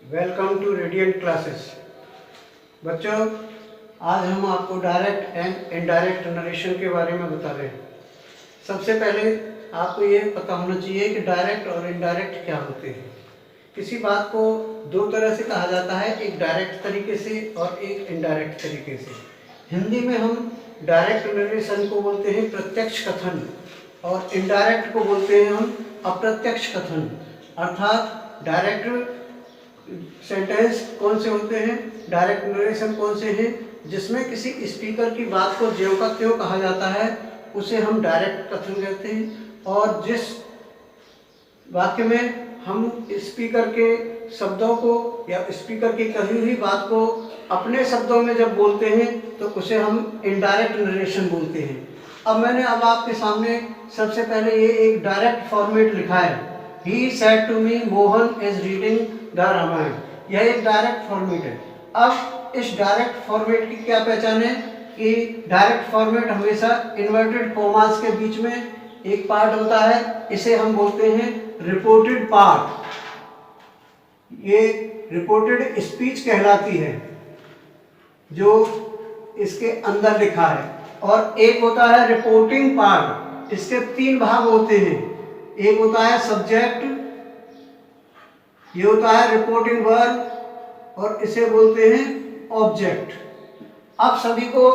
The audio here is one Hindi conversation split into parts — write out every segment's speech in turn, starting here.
Welcome to radiant classes. बच्चों, आज हम आपको डायरेक्ट एंड इनडायरेक्ट नरेशन के बारे में बता रहे हैं। सबसे पहले आपको ये पता होना चाहिए कि डायरेक्ट और इनडायरेक्ट क्या होते हैं। किसी बात को दो तरह से कहा जाता है, एक डायरेक्ट तरीके से और एक इनडायरेक्ट तरीके से। हिंदी में हम डायरेक्ट नरेशन को बोलते हैं प्रत्यक्ष कथन और इनडायरेक्ट को बोलते हैं हम अप्रत्यक्ष कथन। अर्थात डायरेक्ट सेंटेंस कौन से होते हैं, डायरेक्ट नरेशन कौन से हैं, जिसमें किसी स्पीकर की बात को ज्यों का त्यों कहा जाता है उसे हम डायरेक्ट कथन कहते हैं। और जिस वाक्य में हम स्पीकर के शब्दों को या स्पीकर की कही हुई बात को अपने शब्दों में जब बोलते हैं तो उसे हम इनडायरेक्ट नरेशन बोलते हैं। मैंने आपके सामने सबसे पहले ये एक डायरेक्ट फॉर्मेट लिखा है। He said to me, Mohan is reading the Ramayana. यह एक डायरेक्ट फॉर्मेट है। अब इस डायरेक्ट फॉर्मेट की क्या पहचान है कि डायरेक्ट फॉर्मेट हमेशा इन्वर्टेड कॉमास के बीच में एक पार्ट होता है, इसे हम बोलते हैं रिपोर्टेड पार्ट। ये रिपोर्टेड स्पीच कहलाती है जो इसके अंदर लिखा है। और एक होता है रिपोर्टिंग पार्ट। इसके तीन भाग होते हैं। एक होता है सब्जेक्ट, ये होता है रिपोर्टिंग वर्ब और इसे बोलते हैं ऑब्जेक्ट। अब सभी को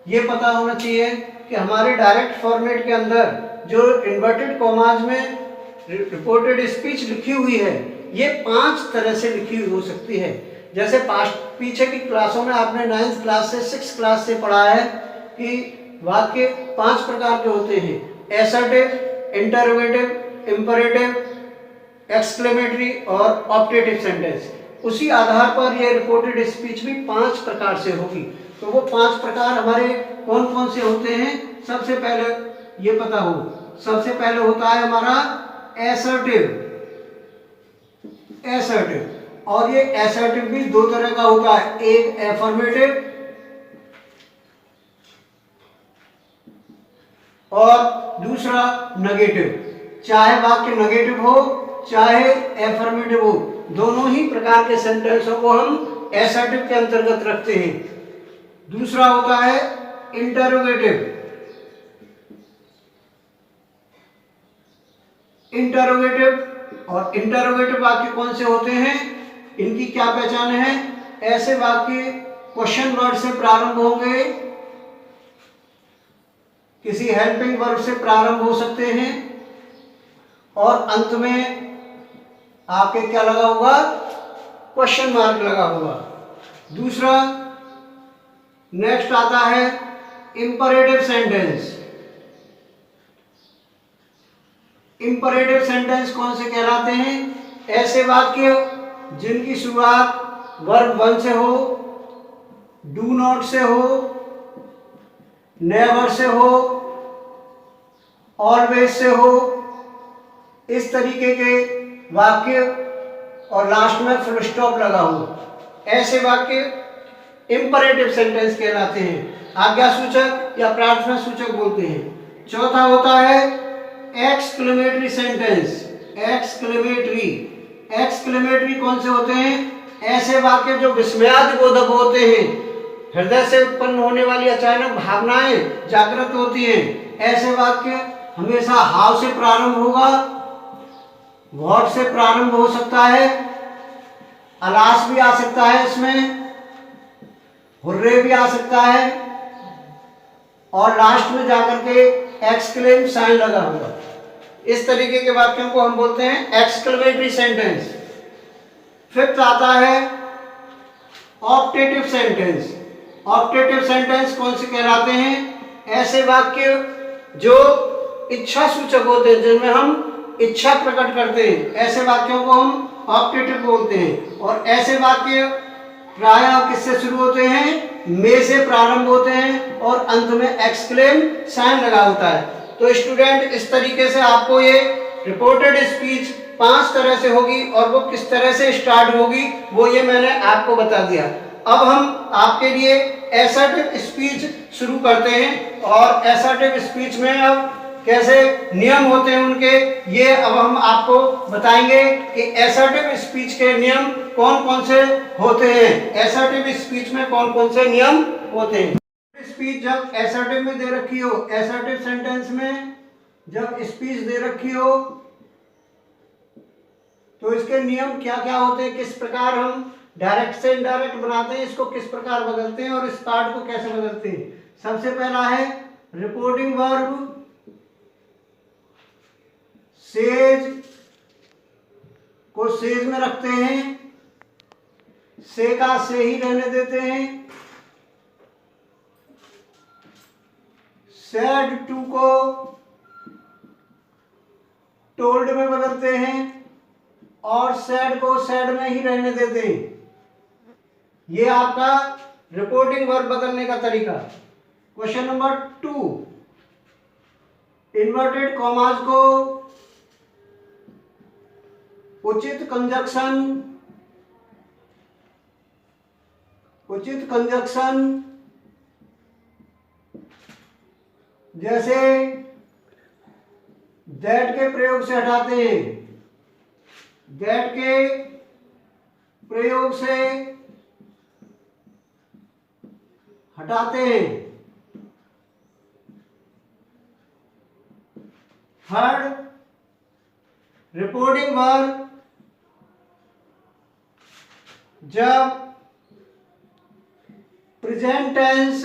ये पता होना चाहिए कि हमारे डायरेक्ट फॉर्मेट के अंदर जो इन्वर्टेड कॉमास में रिपोर्टेड स्पीच लिखी हुई है ये 5 तरह से लिखी हुई हो सकती है। जैसे पीछे की क्लासों में आपने 9th क्लास से 6th क्लास से पढ़ा है कि वाक्य 5 प्रकार के होते हैं: एसर्टिव, इंटरोगेटिव, इंपरेटिव, एक्सक्लेमेटरी और ऑप्टेटिव सेंटेंस। उसी आधार पर ये रिपोर्टेड स्पीच भी 5 प्रकार से होगी। तो वो 5 प्रकार हमारे कौन कौन से होते हैं, सबसे पहले ये पता हो। सबसे पहले होता है हमारा एसर्टिव। और ये एसर्टिव भी 2 तरह का होता है, एक एफर्मेटिव और दूसरा नेगेटिव। चाहे वाक्य नेगेटिव हो चाहे एफर्मेटिव हो, दोनों ही प्रकार के सेंटेंसों को हम एसर्टिव के अंतर्गत रखते हैं। दूसरा होता है इंटरोगेटिव। और इंटरोगेटिव वाक्य कौन से होते हैं, इनकी क्या पहचान है? ऐसे वाक्य क्वेश्चन वर्ड से प्रारंभ होंगे, किसी हेल्पिंग वर्ब से प्रारंभ हो सकते हैं और अंत में आपके क्या लगा होगा? क्वेश्चन मार्क लगा होगा। दूसरा नेक्स्ट आता है इंपरेटिव सेंटेंस। इंपरेटिव सेंटेंस कौन से कहलाते हैं? ऐसे वाक्य जिनकी शुरुआत वर्ब 1 से हो, डू नॉट से हो, नेवर से हो, ऑलवेज से हो, इस तरीके के वाक्य और लास्ट में फुल स्टॉप लगा हो, ऐसे वाक्य इंपरेटिव सेंटेंस कहलाते हैं। आज्ञा सूचक या प्रार्थना सूचक बोलते हैं। चौथा होता है एक्सक्लेमेटरी सेंटेंस। एक्सक्लेमेटरी कौन से होते हैं? ऐसे वाक्य जो विस्मयादिबोधक होते हैं, हृदय से उत्पन्न होने वाली अचानक भावनाएं जागृत होती हैं। ऐसे वाक्य हमेशा हाउ से प्रारंभ होगा, व्हाट से प्रारंभ हो सकता है, अलास भी आ सकता है, इसमें हुर्रे भी आ सकता है और लास्ट में जाकर के एक्सक्लेम साइन लगा होगा। इस तरीके के वाक्यों को हम बोलते हैं एक्सक्लेमेटरी सेंटेंस। फिफ्थ आता है ऑप्टेटिव सेंटेंस। ऑप्टेटिव सेंटेंस कौन से कहलाते हैं? ऐसे वाक्य जो इच्छा सूचक होते हैं, जिनमें हम इच्छा प्रकट करते हैं, ऐसे वाक्यों को हम ऑप्टेटिव बोलते हैं। और ऐसे वाक्य प्रायः किससे शुरू होते हैं? में से प्रारंभ होते हैं और अंत में एक्सक्लेम साइन लगा होता है। तो स्टूडेंट, इस तरीके से आपको ये रिपोर्टेड स्पीच 5 तरह से होगी और वो किस तरह से स्टार्ट होगी वो ये मैंने आपको बता दिया। अब हम आपके लिए एसर्टिव स्पीच शुरू करते हैं और एसर्टिव स्पीच में अब कैसे नियम होते हैं उनके, ये अब हम आपको बताएंगे कि एसर्टिव स्पीच के नियम कौन कौन से होते हैं, असर्टिव स्पीच में कौन कौन से नियम होते हैं। स्पीच जब असर्टिव में दे रखी हो, असर्टिव सेंटेंस में जब स्पीच दे रखी हो तो इसके नियम क्या क्या होते हैं, किस प्रकार हम डायरेक्ट से इनडायरेक्ट बनाते हैं, इसको किस प्रकार बदलते हैं और इस पार्ट को कैसे बदलते हैं। सबसे पहला है रिपोर्टिंग वर्ब, सेज को सेज में रखते हैं, से का से ही रहने देते हैं, सेड टू को टोल्ड में बदलते हैं और सेड को सेड में ही रहने देते हैं। ये आपका रिपोर्टिंग वर्ब बदलने का तरीका। क्वेश्चन नंबर 2, इन्वर्टेड कॉमास को उचित कंजक्शन जैसे दैट के प्रयोग से हटाते हैं, दैट के प्रयोग से हटाते हैं। थर्ड, रिपोर्टिंग वर्ब जब प्रेजेंट टेंस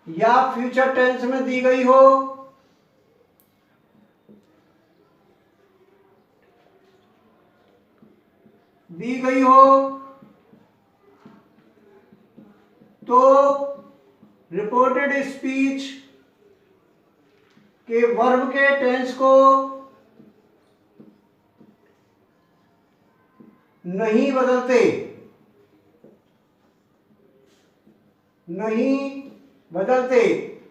या फ्यूचर टेंस में दी गई हो, तो रिपोर्टेड स्पीच के वर्ब के टेंस को नहीं बदलते।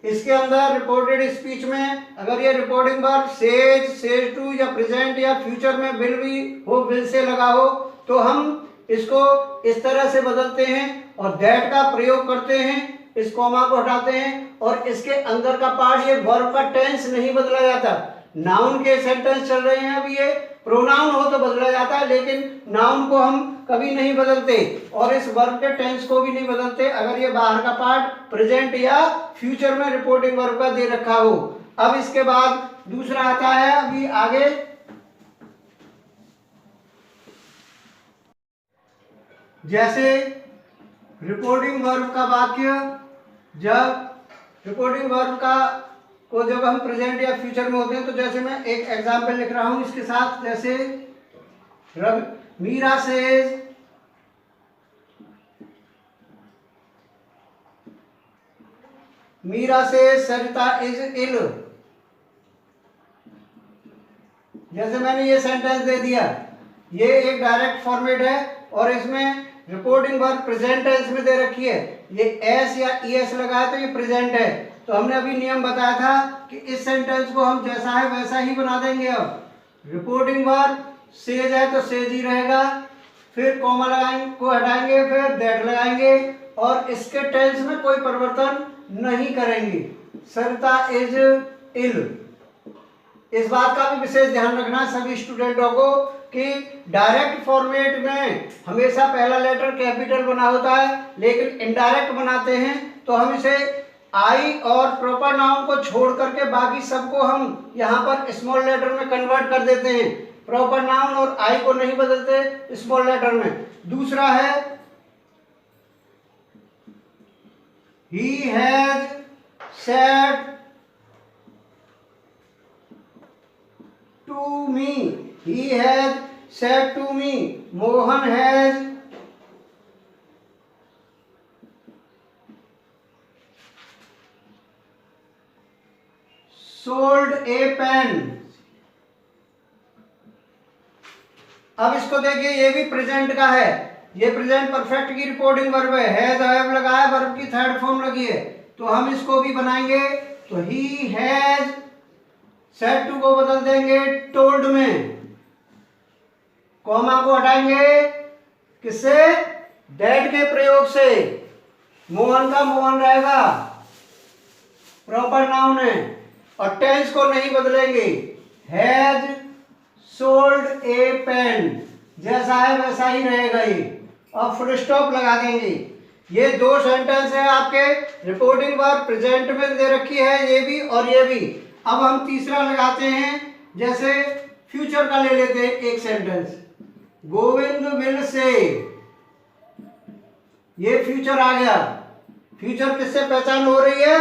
इसके अंदर रिपोर्टेड स्पीच में अगर ये reporting verb says, says to या प्रेजेंट या फ्यूचर में विल भी हो, विल से लगा हो, तो हम इसको इस तरह से बदलते हैं और दैट का प्रयोग करते हैं, इस कॉमा को हटाते हैं और इसके अंदर का पार्ट, ये वर्ब का टेंस नहीं बदला जाता। नाउन के सेंटेंस चल रहे हैं अभी, ये प्रोनाउन हो तो बदला जाता है, लेकिन नाउन को हम कभी नहीं बदलते और इस वर्ब के टेंस को भी नहीं बदलते अगर ये बाहर का पार्ट प्रेजेंट या फ्यूचर में रिपोर्टिंग वर्ब का दे रखा हो। अब इसके बाद दूसरा आता है अभी आगे, जैसे रिपोर्टिंग वर्ब का वाक्य, जब रिपोर्टिंग वर्ब का को जब हम प्रेजेंट या फ्यूचर में होते हैं, तो जैसे मैं एक एग्जांपल लिख रहा हूं इसके साथ, जैसे मीरा से सरिता इज इल। जैसे मैंने ये सेंटेंस दे दिया, ये एक डायरेक्ट फॉर्मेट है और इसमें रिपोर्टिंग वर्ब प्रेजेंट टेंस में दे रखी है, ये एस या ईएस लगा है तो ये प्रेजेंट है। तो हमने अभी नियम बताया था कि इस सेंटेंस को हम जैसा है वैसा ही बना देंगे। अब रिपोर्टिंग वर्ब सेज है तो सेज ही रहेगा, फिर कॉमा लगाएंगे को हटाएंगे, फिर दैट लगाएंगे और इसके टेंस में कोई परिवर्तन नहीं करेंगे। सरिता इज इल। इस बात का भी विशेष ध्यान रखना सभी स्टूडेंटों को कि डायरेक्ट फॉर्मेट में हमेशा पहला लेटर कैपिटल बना होता है, लेकिन इनडायरेक्ट बनाते हैं तो हम इसे आई और प्रॉपर नाउन को छोड़ करके बाकी सबको हम यहाँ पर स्मॉल लेटर में कन्वर्ट कर देते हैं। प्रॉपर नाउन और आई को नहीं बदलते स्मॉल लेटर में। दूसरा है he has said to me, he has said to me, Mohan has sold a pen। अब इसको देखिए, ये भी प्रेजेंट का है, ये प्रेजेंट परफेक्ट की रिपोर्टिंग वर्ब है, हैज हैव लगा है, वर्ब की थर्ड फॉर्म लगी है, तो हम इसको भी बनाएंगे। तो he has said to को बदल देंगे told में, कॉमा को हटाएंगे किससे, दैट के प्रयोग से, मोहन का मोहन रहेगा, प्रॉपर नाउन है और टेंस को नहीं बदलेंगे। हैज सोल्ड ए पेन, जैसा है वैसा ही रहेगा ये, और फुल स्टॉप लगा देंगे। ये दो सेंटेंस है आपके रिपोर्टिंग वर्ब प्रेजेंट में दे रखी है, ये भी और ये भी। अब हम तीसरा लगाते हैं, जैसे फ्यूचर का ले लेते हैं एक सेंटेंस, गोविंद विल से, ये फ्यूचर आ गया। फ्यूचर किससे पहचान हो रही है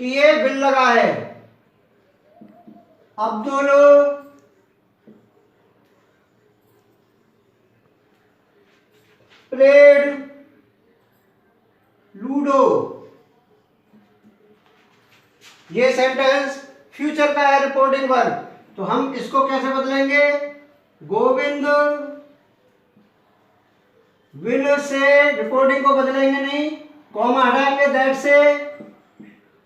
कि ये विल लगा है। अब्दुल प्लेड लूडो, ये सेंटेंस फ्यूचर का है रिपोर्टिंग वर्ब। तो हम इसको कैसे बदलेंगे, गोविंद विल से रिपोर्टिंग को बदलेंगे नहीं, कॉमा हटाएंगे दैट से,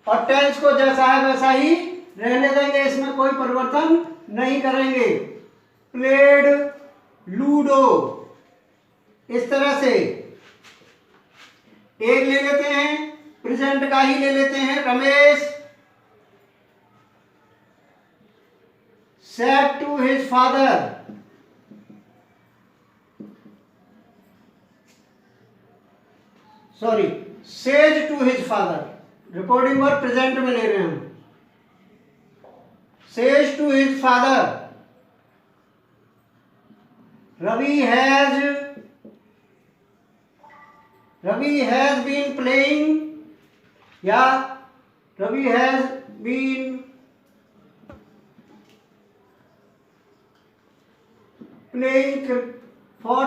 और टेंस को जैसा है वैसा ही रहने देंगे, इसमें कोई परिवर्तन नहीं करेंगे। प्लेड लूडो, इस तरह से। एक ले लेते हैं, प्रेजेंट का ही ले लेते हैं, Ramesh said to his father, sorry says to his father, reporting verb present में ले रहे हैं हम। says to his father, Ravi has been playing, या Ravi has been playing for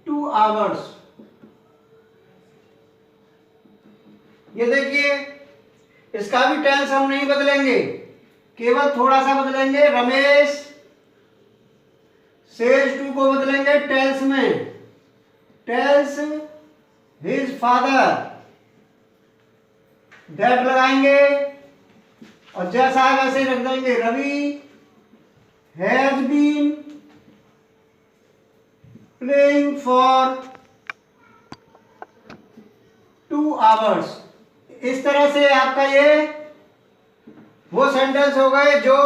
2 hours। ये देखिए, इसका भी टेंस हम नहीं बदलेंगे, केवल थोड़ा सा बदलेंगे। रमेश सेज टू को बदलेंगे टेल्स में, टेल्स हिज फादर, दैट लगाएंगे और जैसा है वैसे रख देंगे। Ravi has been playing for 2 hours। इस तरह से आपका ये वो सेंटेंस हो गए जो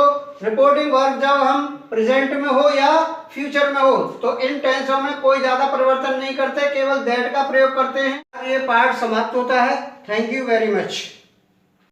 रिपोर्टिंग वर्ब जब हम प्रेजेंट में हो या फ्यूचर में हो तो इन टेंसों में कोई ज्यादा परिवर्तन नहीं करते, केवल दैट का प्रयोग करते हैं। ये पार्ट समाप्त होता है। Thank you very much.